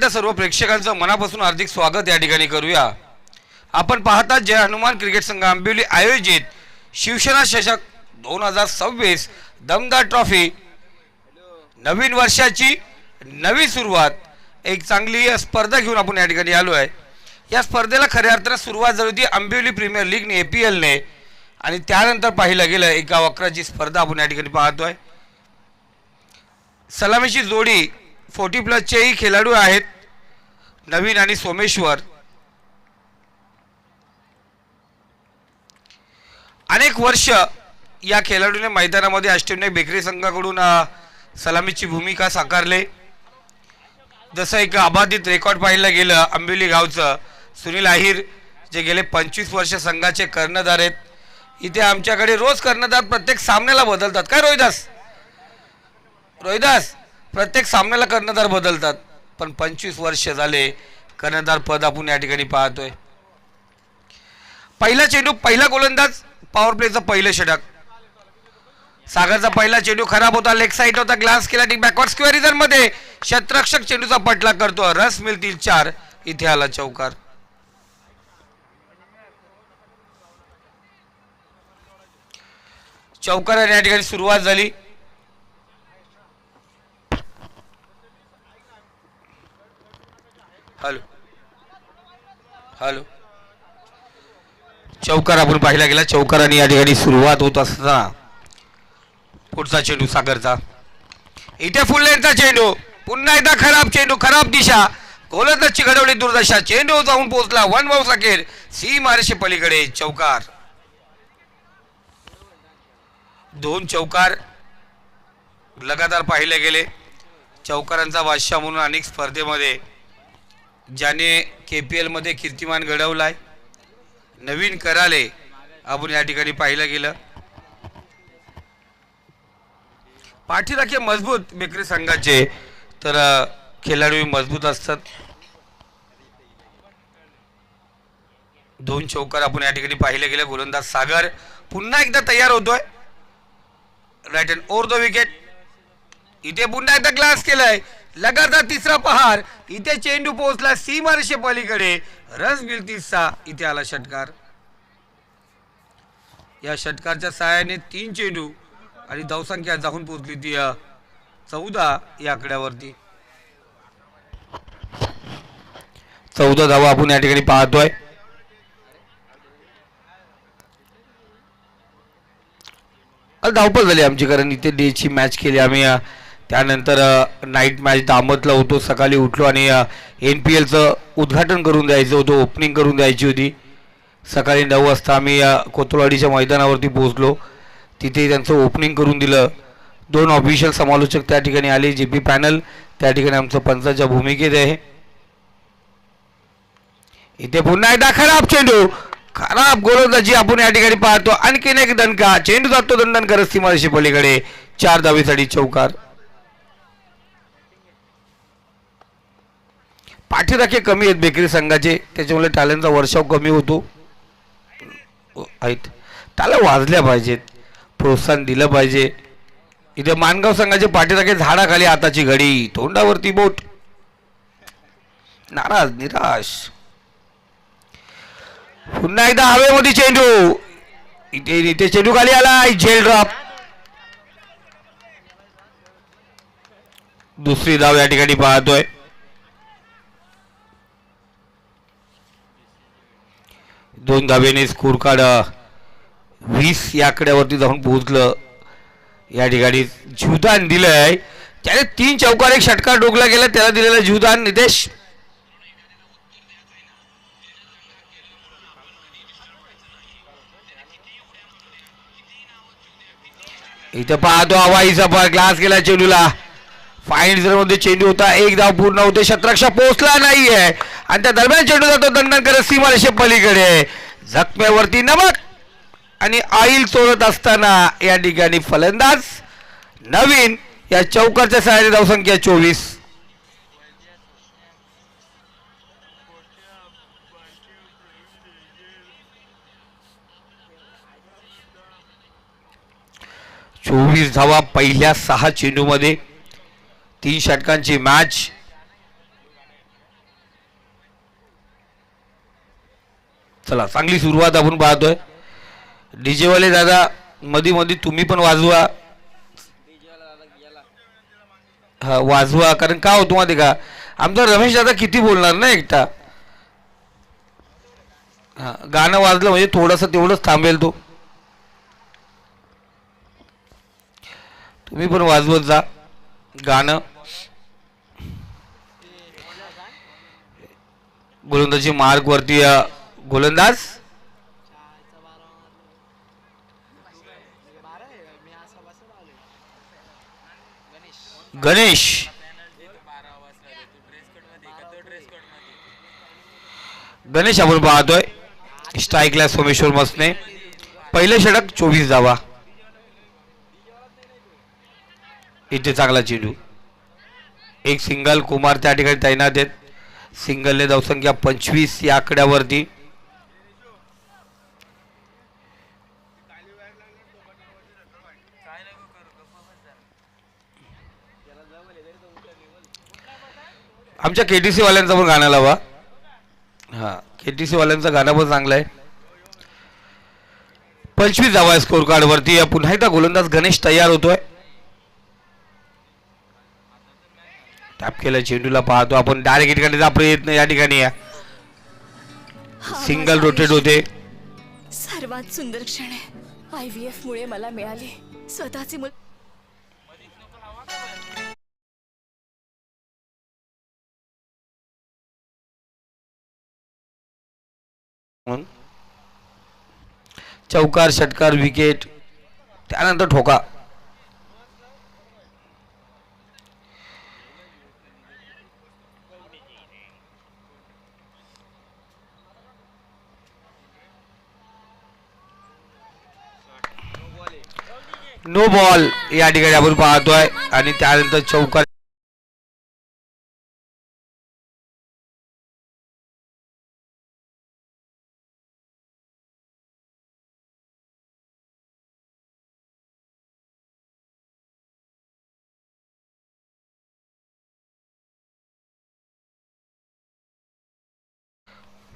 सर्व प्रेक्षकांचं मनापासून हार्दिक स्वागत या ठिकाणी करूया। आपण पाहतात जय हनुमान क्रिकेट संघ आंबिवली आयोजित शिवसेना चषक 2026 दमदार ट्रॉफी नवीन वर्षाची नवी सुरुवात एक चांगली स्पर्धा घेऊन आपण या ठिकाणी आलो आहे। या स्पर्धेला खऱ्या अर्थाने सुरुवात झाली होती आंबिवली प्रीमियर लीग ने APL ने आणि त्यानंतर पाहिलं गेलं एका वक्राची स्पर्धा आपण या ठिकाणी पाहतोय। सलामीची जोडी 40+ चेही खेळाडू आहेत नवीन आणि सोमेश्वर। अनेक वर्ष या खेळाडूने मैदानामध्ये अष्टविनायक बेकरी संघाकडून सलामीची भूमिका साकारले। जसं एक अबाधित रेकॉर्ड पाहिलं गेलं आंबिवली गावचं सुनील आहिर जे गेले 25 वर्ष संघाचे कर्णधार आहेत। इथे आमच्याकडे रोज कर्णधार प्रत्येक सामन्याला बदलतात काय रोहिदास प्रत्येक सामन्याला कर्णधार बदलतात पण 25 वर्ष झाले कर्णधार पद आपण या ठिकाणी पाहतोय। पहिला चेंडू पहिला गोलंदाज पॉवर प्लेचं पहिलं षटक। सागरचा पहिला चेंडू खराब होता लेग साइड होता ग्लास केला टिक बॅकवर्ड स्क्वेअर रिझन मध्ये क्षेत्ररक्षक चेंडूचा पटला करतो रस मिळतील 4 इथे आला चौकार। चौकाराने या ठिकाणी सुरुवात झाली। हॅलो हॅलो चौकार आपण पाहिला गेला चौकाराने या ठिकाणी सुरुवात होत असताना पुढचा चेंडू सागरचा इथे फुल लेनचा चेंडू पुन्हा एकदा खराब चेंडू खराब दिशा गोलंदाजची घडवली दुर्दशा चेंडू जाऊन पोहोचला 1 बाउन्स अखेर सीमारेषे पलीकडे चौकार। 2 चौकार लगातार पाहिले गेले। चौकारांचा बादशाह म्हणून अनेक स्पर्धेमध्ये ज्याने KPL मध्ये कीर्तिमान घडवलाय नवीन कराले आपण या ठिकाणी पाहिलं गेलं। पाठीराखे मजबूत बेकरी संघाचे तर खेळाडू मजबूत असतात। 2 चौकार आपण या ठिकाणी पाहिले गेले। गोलंदाज सागर पुन्हा एकदा तयार होतोय right hand over the wicket. इथे पुन्हा एकदा ग्लास केलाय लगातार तिसरा पहार इथे चेंडू पोहोचला सीमारेषे पलीकडे रस मिळतीसा इथे आला षटकार। या षटकारच्या सहाय्याने 3 चेंडू आणि धावसंख्या जाऊन पोहोचली ती 14 या आकड्यावरती। 14 धावा आपण या ठिकाणी पाहतोय। धावपळ झाली आमची कारण इथे डेची मॅच केली आम्ही त्यानंतर नाईट मॅच दामतला होतो सकाळी उठलो आणि NPLचं उद्घाटन करून द्यायचं होतं ओपनिंग करून द्यायची होती। सकाळी 9 वाजता आम्ही कोतवाडीच्या मैदानावरती पोहोचलो तिथे त्यांचं ओपनिंग करून दिलं। 2 ऑफिशियल समालोचक त्या ठिकाणी आले JP पॅनल त्या ठिकाणी आमचं पंचाच्या भूमिकेत आहे। इथे पुन्हा एकदा खराब चेंडू खराब गोलंदाजी आपण या ठिकाणी पाहतो आणखीन एक दणका चेंडू जातो दंडनकर सीमारेषे पलीकडे 4 धावेसाठी चौकार। पाठीराखे कमी आहेत बेकरी संघाचे त्याच्यामुळे टाळ्यांचा वर्षाव कमी होतो आहेत टाळ्या वाजल्या पाहिजेत प्रोत्साहन दिलं पाहिजे। इथे मानगाव संघाचे पाठीराखे झाडाखाली हाताची घडी तोंडावरती बोट नाराज निराश। पुन्हा एकदा हवेमध्ये चेंडू इथे चेंडू खाली आला झेल ड्रॉप। दुसरी धाव या ठिकाणी पाहतोय। 2 धावेने स्कोर कार्ड 20 या आकड्यावरती जाऊन पोहोचलं। या ठिकाणी जीवदान दिलंय त्याने 3 चौकार एक षटकार डोकला गेला त्याला दिलेलं जीवदान नितेश। इथं पाहतो हवाईचा पार ग्लास गेला चेंडूला फाईन झोन मध्ये चेंडू होता 1 धाव पूर्ण होते क्षेत्ररक्षक पोहोचला नाहीये आणि त्या दरम्यान चेंडू जातो दंडनकर सीमारेषे पलीकडे जखमेवरती नमक आणि आईल चोरत असताना या ठिकाणी फलंदाज नवीन या चौकारच्या सहाय्याने धावसंख्या 24। धावा पहिल्या 6 चेंडूमध्ये 3 षटकांची मॅच चला चांगली सुरुवात आपण पाहतोय. डीजेवाले दादा मधी मधी तुम्ही पण वाजवा. हा वाजवा, कारण का होतो माहिती का, आमचा रमेश दादा किती बोलणार ना एकटा. हा गाणं वाजलं म्हणजे थोडंसं तेवढंच थांबेल तो. तुम्ही पण वाजवत जा गाणं. गोलंदाजी मार्क वरती गोलंदाज गणेश. गणेश आपण पाहतोय. स्ट्राईकला सोमेश्वर मसने. पहिले षटक 24 धावा. इथे चांगला चेंडू. एक सिंगल. कुमार त्या ठिकाणी तैनात आहेत. सिंगलने धावसंख्या 25 या आकड्यावरती. आमच्या केटीसी वाल्यांचा पण गाणं लावा. हा केटीसी वाल्यांचं गाणं पण चांगलं आहे. 25 धावा स्कोर कार्ड वरती. पुन्हा एकदा गोलंदाज गणेश तयार होतोय. टॅप केलं चेंडूला पाहतो आपण. डायरेक्ट ठिकाणीचा प्रयत्न या ठिकाणी सिंगल रोटेट होते. सर्वात सुंदर क्षण आहे. IVF मुळे मला मिळाली स्वतःची मुल. चौकार षटकार विकेट त्यानंतर ठोका. नो बॉल या ठिकाणी आपण पाहतोय. आणि त्यानंतर चौकार.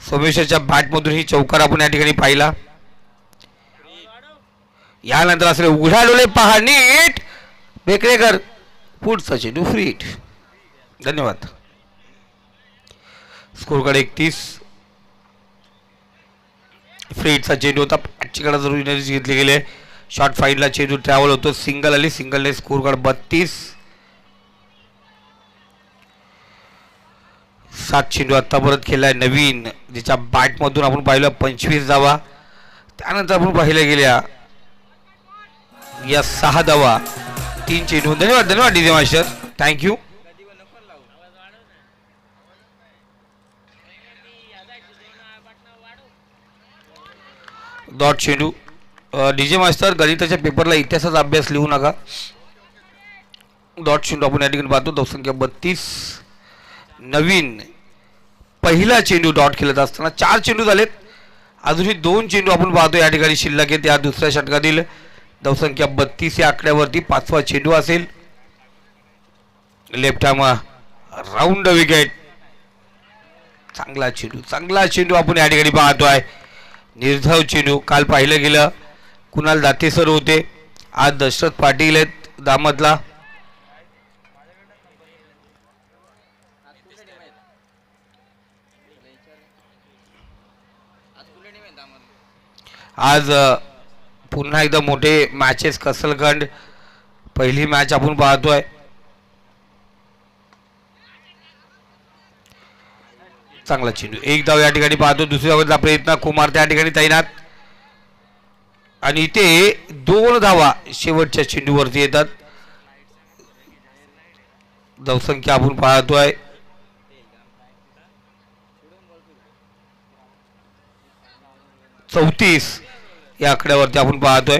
सोमेश्वरच्या बॅटमधून ही चौकार आपण या ठिकाणी पाहिला. यानंतर असले उघडा डोळे पहा नीट. बेकरेकर पुढचा चेंडू फ्री हिट. धन्यवाद. स्कोरकडे 31. फ्री हिटचा चेंडू होता. पाचशेकडे जरूर एनर्जी घेतली गेली. शॉर्ट फाईडला चेंडू ट्रॅव्हल होतो. सिंगल आली. सिंगलने स्कोरकार्ड 32. 7 चेंडू आत्ता परत खेळलाय नवीन, ज्याच्या बॅटमधून आपण पाहिलं 25 धावा. त्यानंतर आपण पाहिल्या गेल्या या 6 धावा. 3 चेंडू. धन्यवाद धन्यवाद डीजे मास्टर, थँक्यू. डॉट चेंडू. डीजे मास्टर गणिताच्या पेपरला इतिहासाचा अभ्यास लिहू नका. डॉट चेंडू आपण या ठिकाणी पाहतो. धावसंख्या 32. नवीन पहिला चेंडू डॉट खेळत असताना 4 चेंडू झालेत. अजूनही 2 चेंडू आपण पाहतो या ठिकाणी शिल्लक आहेत. या दुसऱ्या षटकातील धावसंख्या 32 या आकड्यावरती 5वा चेंडू असेल. Left ham round wicket. चांगला चेंडू चांगला चेंडू आपण या ठिकाणी पाहतोय. निर्धाव चेंडू. काल पाहिलं गेलं कुणाल दाते सर होते, आज दशरथ पाटील आहेत दामतला. आज पुन्हा एकदा मोठे मॅचेस. कसलखंड पहिली मॅच आपण पाहतोय. चांगला चेंडू. एक धाव या ठिकाणी पाहतो. दुसऱ्या धावांचा प्रयत्न. कुमार त्या ठिकाणी तैनात. आणि इथे 2 धावा शेवटच्या चेंडूवरती येतात. धावसंख्या आपण पाहतोय 34 या आकड्यावरती आपण पाहतोय.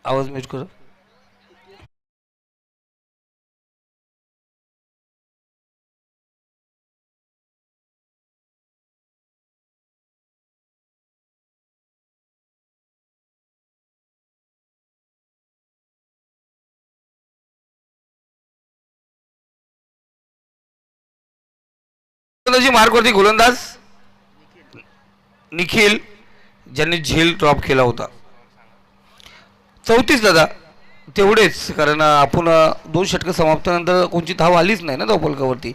आवाज म्यूट करा. मार्कवरती गोलंदाज निखिल ज्यांनी झेल ड्रॉप केला होता. 34 दादा तेवढेच, कारण आपण 2 षटकं समाप्तीनंतर कोणची धाव आलीच नाही ना धावफलकावरती.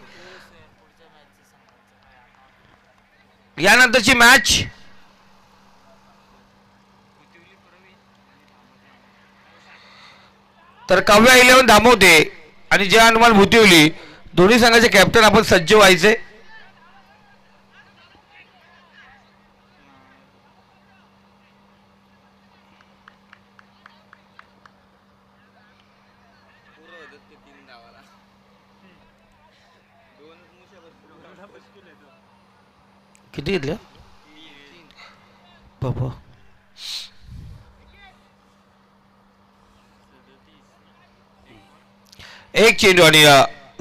यानंतरची मॅच तर काव्या 11 धामवते आणि जय हनुमान भुतिवली दोन्ही संघाचे कॅप्टन आपण सज्ज व्हायचे. किती घेतल्या बाबा. एक चेंडू आणि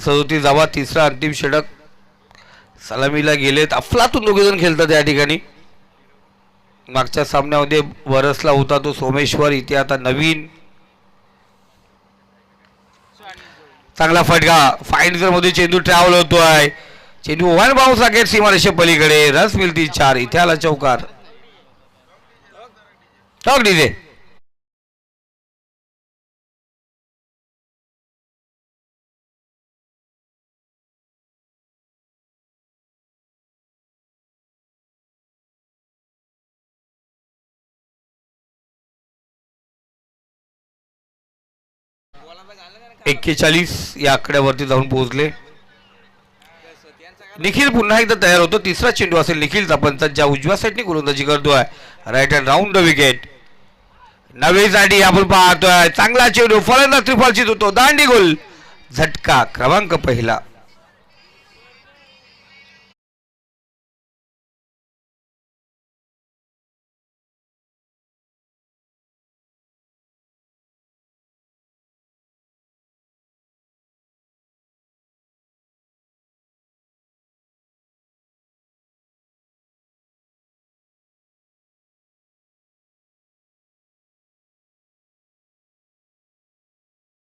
37 धावा. तिसरा अंतिम षटक सलामीला गेलेत. अफलातून दोघेजण खेळतात या ठिकाणी. मागच्या सामन्यामध्ये वरसला होता तो सोमेश्वर, इथे आता नवीन. चांगला फटका फाईन मध्ये चेंडू ट्रॅव्हल होतोय. चेंडू वन बाउन्स राकेट सीमारेषे पलीकडे. रस मिळती 4. इथे आला चौकार. Talk DJ. एक्केचाळीस या आकड्यावरती जाऊन पोहोचले. निखिल पुन्हा एकदा तयार होतो. तिसरा चेंडू असेल निखिलचा. पंचात ज्या उजव्या साईडने गोलंदाजी करतोय. Right hand round the wicket. नवी साठी आपण पाहतोय. चांगला चेंडू फलंदाज त्रिफळचीत होतो. दांडी गोल. झटका क्रमांक पहिला.